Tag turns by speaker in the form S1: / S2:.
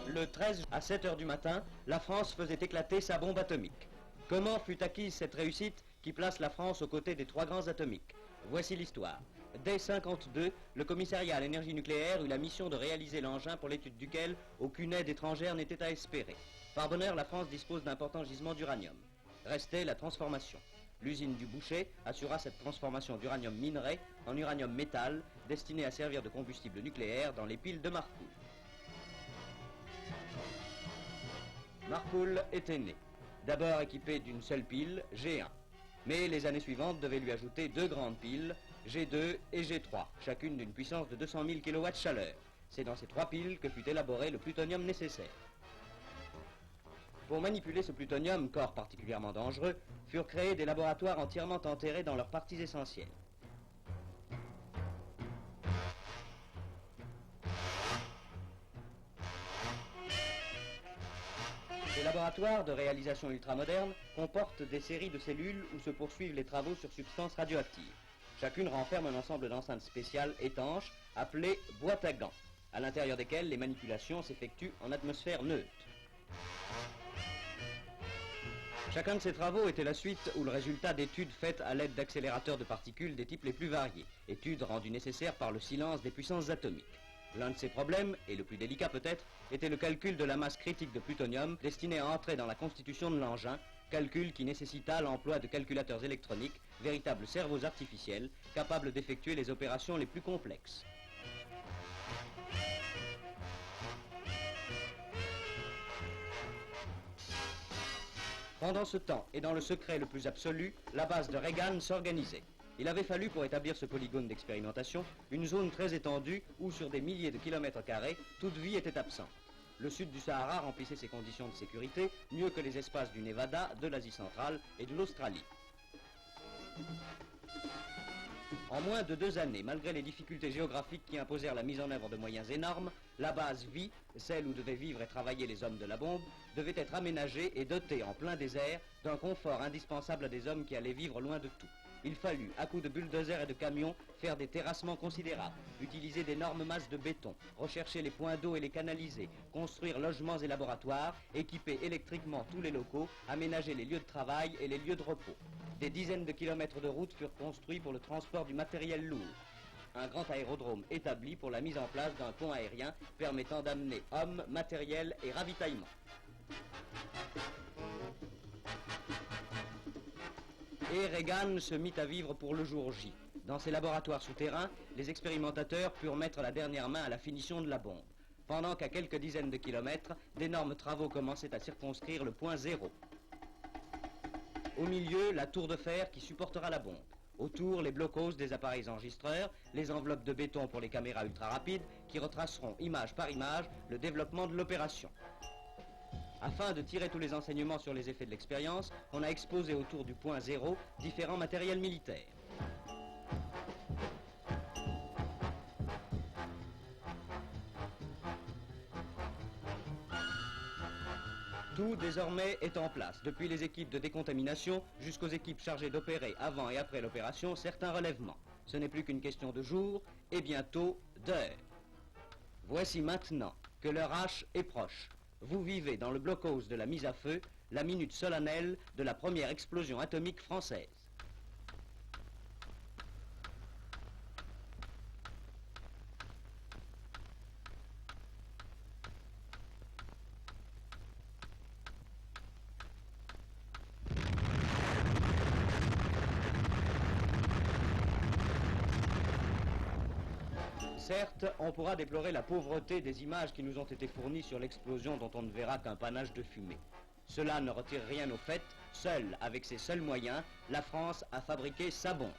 S1: Le 13 à 7 heures du matin, la France faisait éclater sa bombe atomique. Comment fut acquise cette réussite qui place la France aux côtés des trois grands atomiques? Voici l'histoire. Dès 1952, le commissariat à l'énergie nucléaire eut la mission de réaliser l'engin pour l'étude duquel aucune aide étrangère n'était à espérer. Par bonheur, la France dispose d'importants gisements d'uranium. Restait la transformation. L'usine du Bouchet assura cette transformation d'uranium minerai en uranium métal destiné à servir de combustible nucléaire dans les piles de Marcoule. Marcoule était né, d'abord équipé d'une seule pile, G1. Mais les années suivantes devaient lui ajouter deux grandes piles, G2 et G3, chacune d'une puissance de 200 000 kW chaleur. C'est dans ces trois piles que fut élaboré le plutonium nécessaire. Pour manipuler ce plutonium, corps particulièrement dangereux, furent créés des laboratoires entièrement enterrés dans leurs parties essentielles. Ces laboratoires de réalisation ultramoderne comportent des séries de cellules où se poursuivent les travaux sur substances radioactives. Chacune renferme un ensemble d'enceintes spéciales étanches appelées boîtes à gants, à l'intérieur desquelles les manipulations s'effectuent en atmosphère neutre. Chacun de ces travaux était la suite ou le résultat d'études faites à l'aide d'accélérateurs de particules des types les plus variés, études rendues nécessaires par le silence des puissances atomiques. L'un de ces problèmes, et le plus délicat peut-être, était le calcul de la masse critique de plutonium destiné à entrer dans la constitution de l'engin, calcul qui nécessita l'emploi de calculateurs électroniques, véritables cerveaux artificiels, capables d'effectuer les opérations les plus complexes. Pendant ce temps, et dans le secret le plus absolu, la base de Reagan s'organisait. Il avait fallu, pour établir ce polygone d'expérimentation, une zone très étendue où, sur des milliers de kilomètres carrés, toute vie était absente. Le sud du Sahara remplissait ces conditions de sécurité mieux que les espaces du Nevada, de l'Asie centrale et de l'Australie. En moins de 2 années, malgré les difficultés géographiques qui imposèrent la mise en œuvre de moyens énormes, la base vie, celle où devaient vivre et travailler les hommes de la bombe, devait être aménagée et dotée en plein désert d'un confort indispensable à des hommes qui allaient vivre loin de tout. Il fallut, à coups de bulldozers et de camions, faire des terrassements considérables, utiliser d'énormes masses de béton, rechercher les points d'eau et les canaliser, construire logements et laboratoires, équiper électriquement tous les locaux, aménager les lieux de travail et les lieux de repos. Des dizaines de kilomètres de routes furent construits pour le transport du matériel lourd. Un grand aérodrome établi pour la mise en place d'un pont aérien permettant d'amener hommes, matériel et ravitaillement. Et Reagan se mit à vivre pour le jour J. Dans ses laboratoires souterrains, les expérimentateurs purent mettre la dernière main à la finition de la bombe, pendant qu'à quelques dizaines de kilomètres, d'énormes travaux commençaient à circonscrire le point zéro. Au milieu, la tour de fer qui supportera la bombe. Autour, les blocos des appareils enregistreurs, les enveloppes de béton pour les caméras ultra rapides qui retraceront image par image le développement de l'opération. Afin de tirer tous les enseignements sur les effets de l'expérience, on a exposé autour du point zéro différents matériels militaires. Tout désormais est en place, depuis les équipes de décontamination jusqu'aux équipes chargées d'opérer avant et après l'opération certains relèvements. Ce n'est plus qu'une question de jours et bientôt d'heures. Voici maintenant que l'heure H est proche. Vous vivez dans le blockhaus de la mise à feu la minute solennelle de la première explosion atomique française. Certes, on pourra déplorer la pauvreté des images qui nous ont été fournies sur l'explosion dont on ne verra qu'un panache de fumée. Cela ne retire rien au fait, seule, avec ses seuls moyens, la France a fabriqué sa bombe.